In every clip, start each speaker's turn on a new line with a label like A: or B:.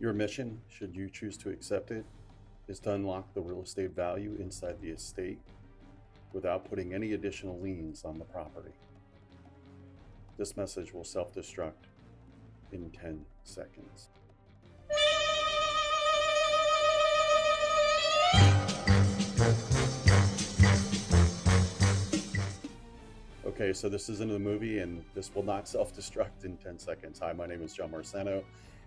A: Your mission, should you choose to accept it, is to unlock the real estate value inside the estate without putting any additional liens on the property. This message will self-destruct in 10 seconds. Okay, so this isn't a movie and this will not self-destruct in 10 seconds. Hi, my name is John Marcano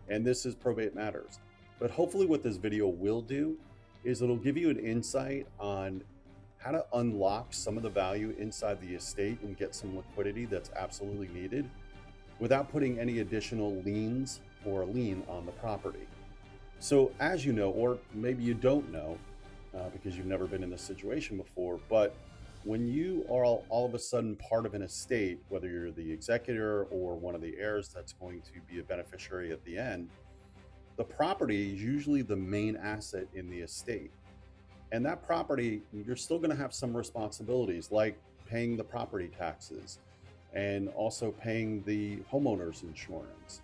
A: and this is Probate Matters. But hopefully what this video will do is it'll give you an insight on how to unlock some of the value inside the estate and get some liquidity that's absolutely needed without putting any additional liens or a lien on the property. So as you know, or maybe you don't know, because you've never been in this situation before, but when you are all of a sudden part of an estate, whether you're the executor or one of the heirs that's going to be a beneficiary at the end, the property is usually the main asset in the estate. And that property, you're still going to have some responsibilities like paying the property taxes and also paying the homeowner's insurance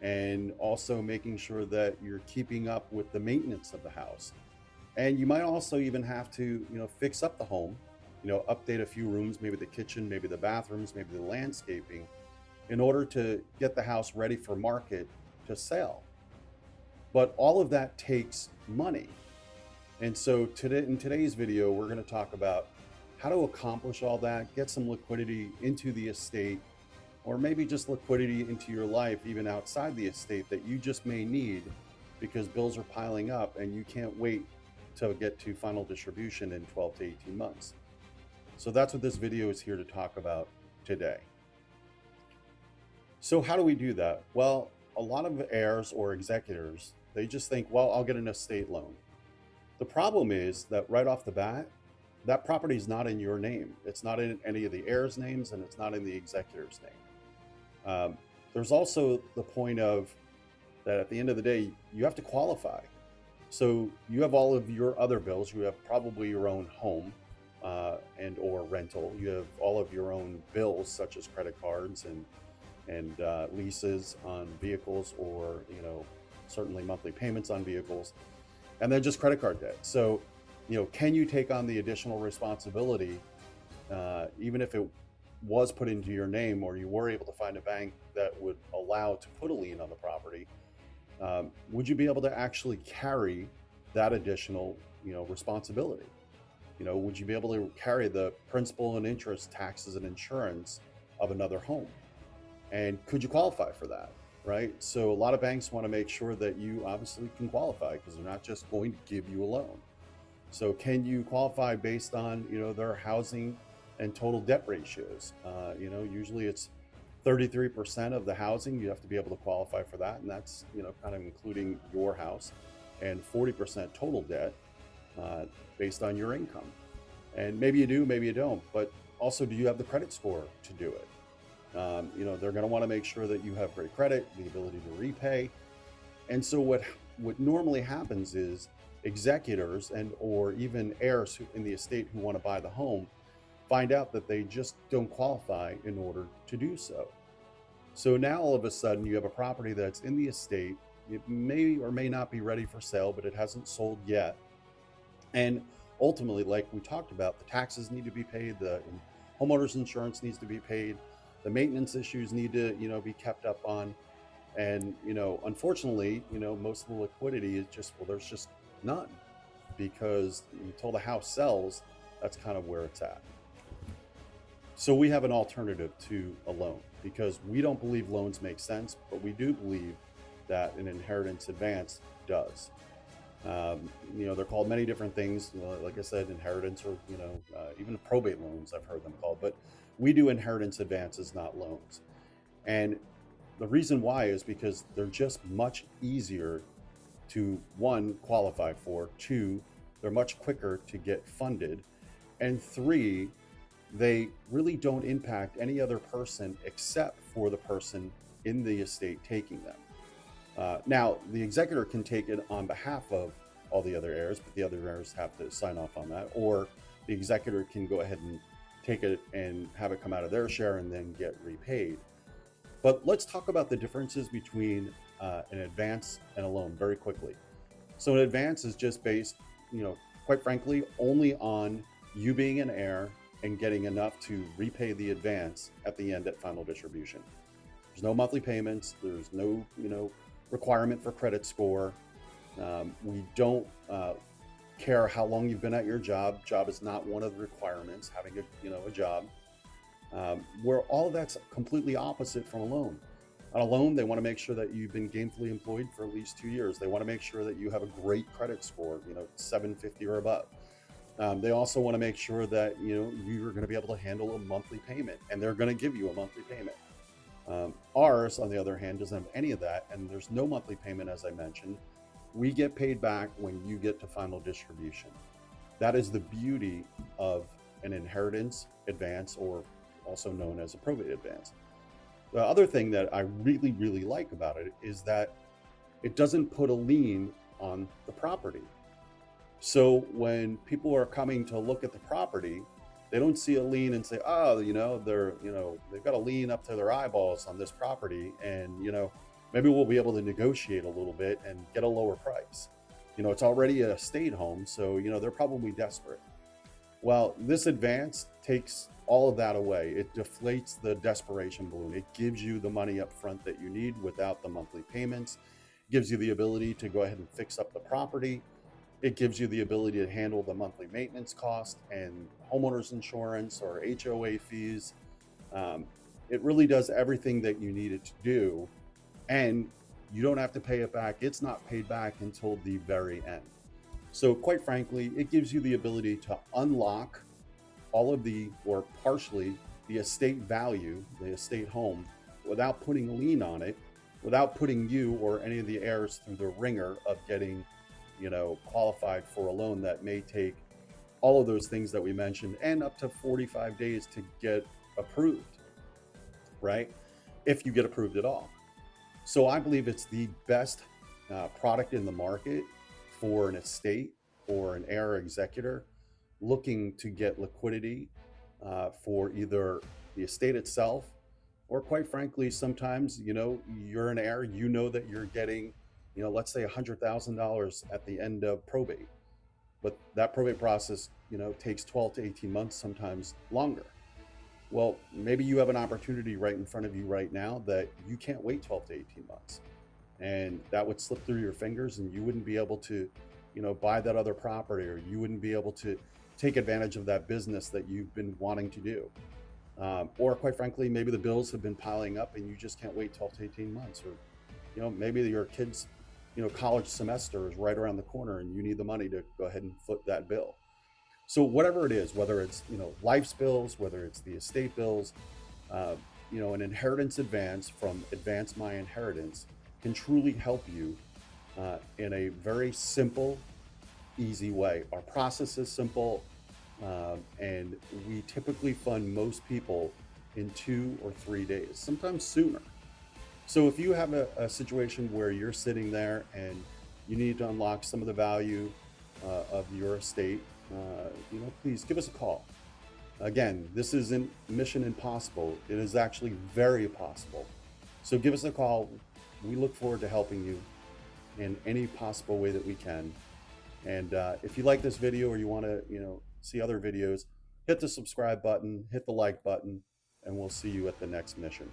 A: and also making sure that you're keeping up with the maintenance of the house. And you might also even have to, fix up the home, update a few rooms, maybe the kitchen, maybe the bathrooms, maybe the landscaping, in order to get the house ready for market to sell. But all of that takes money. And so in today's video, we're going to talk about how to accomplish all that, get some liquidity into the estate, or maybe just liquidity into your life, even outside the estate, that you just may need because bills are piling up and you can't wait to get to final distribution in 12 to 18 months. So that's what this video is here to talk about today. So how do we do that? Well, a lot of heirs or executors, they just think, well, I'll get an estate loan. The problem is that right off the bat, that property is not in your name. It's not in any of the heirs' names, and it's not in the executor's name. There's also the point of that at the end of the day, you have to qualify. So you have all of your other bills. You have probably your own home and or rental. You have all of your own bills, such as credit cards and leases on vehicles, or certainly monthly payments on vehicles, and then just credit card debt. So can you take on the additional responsibility, even if it was put into your name, or you were able to find a bank that would allow to put a lien on the property? Would you be able to actually carry that additional responsibility? Would you be able to carry the principal and interest, taxes and insurance of another home? And could you qualify for that? Right? So a lot of banks want to make sure that you obviously can qualify, because they're not just going to give you a loan. So can you qualify based on their housing and total debt ratios? Usually it's 33% of the housing. You have to be able to qualify for that, and that's kind of including your house, and 40% total debt based on your income. And maybe you do, maybe you don't, but also, do you have the credit score to do it? They're going to want to make sure that you have great credit, the ability to repay. And so what normally happens is executors and or even heirs in the estate who want to buy the home find out that they just don't qualify in order to do so. So now all of a sudden you have a property that's in the estate. It may or may not be ready for sale, but it hasn't sold yet. And ultimately, like we talked about, the taxes need to be paid, the homeowner's insurance needs to be paid, the maintenance issues need to be kept up on. And unfortunately, most of the liquidity is just, well, there's just none, because until the house sells, that's kind of where it's at. So we have an alternative to a loan, because we don't believe loans make sense, but we do believe that an inheritance advance does. They're called many different things. Like I said, inheritance, or even probate loans, I've heard them called. But we do inheritance advances, not loans. And the reason why is because they're just much easier to, one, qualify for, two, they're much quicker to get funded, and three, they really don't impact any other person except for the person in the estate taking them. Now, the executor can take it on behalf of all the other heirs, but the other heirs have to sign off on that, or the executor can go ahead and take it and have it come out of their share and then get repaid. But let's talk about the differences between an advance and a loan very quickly. So an advance is just based, you know, quite frankly, only on you being an heir and getting enough to repay the advance at the end at final distribution. There's no monthly payments. There's no, requirement for credit score. We don't care how long you've been at your job. Job is not one of the requirements. Having a job, where all of that's completely opposite from a loan. On a loan, they want to make sure that you've been gainfully employed for at least 2 years. They want to make sure that you have a great credit score, 750 or above. They also want to make sure that you're going to be able to handle a monthly payment, and they're going to give you a monthly payment. Ours, on the other hand, doesn't have any of that, and there's no monthly payment, as I mentioned. We get paid back when you get to final distribution. That is the beauty of an inheritance advance, or also known as a probate advance. The other thing that I really, really like about it is that it doesn't put a lien on the property. So when people are coming to look at the property, they don't see a lien and say, oh, they've got a lien up to their eyeballs on this property, and maybe we'll be able to negotiate a little bit and get a lower price. It's already a estate home, so they're probably desperate. Well, this advance takes all of that away. It deflates the desperation balloon. It gives you the money up front that you need without the monthly payments. It gives you the ability to go ahead and fix up the property. It gives you the ability to handle the monthly maintenance cost and homeowners insurance or HOA fees. It really does everything that you need it to do, and you don't have to pay it back. It's not paid back until the very end. So quite frankly, it gives you the ability to unlock all of or partially, the estate value, the estate home, without putting a lien on it, without putting you or any of the heirs through the ringer of getting, qualified for a loan that may take all of those things that we mentioned and up to 45 days to get approved, right? If you get approved at all. So I believe it's the best product in the market for an estate or an heir executor looking to get liquidity for either the estate itself, or quite frankly, sometimes, you're an heir, that you're getting, let's say $100,000 at the end of probate, but that probate process, takes 12 to 18 months, sometimes longer. Well, maybe you have an opportunity right in front of you right now that you can't wait 12 to 18 months. And that would slip through your fingers, and you wouldn't be able to, buy that other property, or you wouldn't be able to take advantage of that business that you've been wanting to do. Or quite frankly, maybe the bills have been piling up and you just can't wait 12 to 18 months. Or, maybe your kid's, college semester is right around the corner and you need the money to go ahead and foot that bill. So whatever it is, whether it's, life's bills, whether it's the estate bills, an inheritance advance from Advance My Inheritance can truly help you in a very simple, easy way. Our process is simple, and we typically fund most people in 2 or 3 days, sometimes sooner. So if you have a situation where you're sitting there and you need to unlock some of the value of your estate, please give us a call. Again, this isn't mission impossible. It is actually very possible. So give us a call. We look forward to helping you in any possible way that we can. And if you like this video, or you want to, see other videos, hit the subscribe button, hit the like button, and we'll see you at the next mission.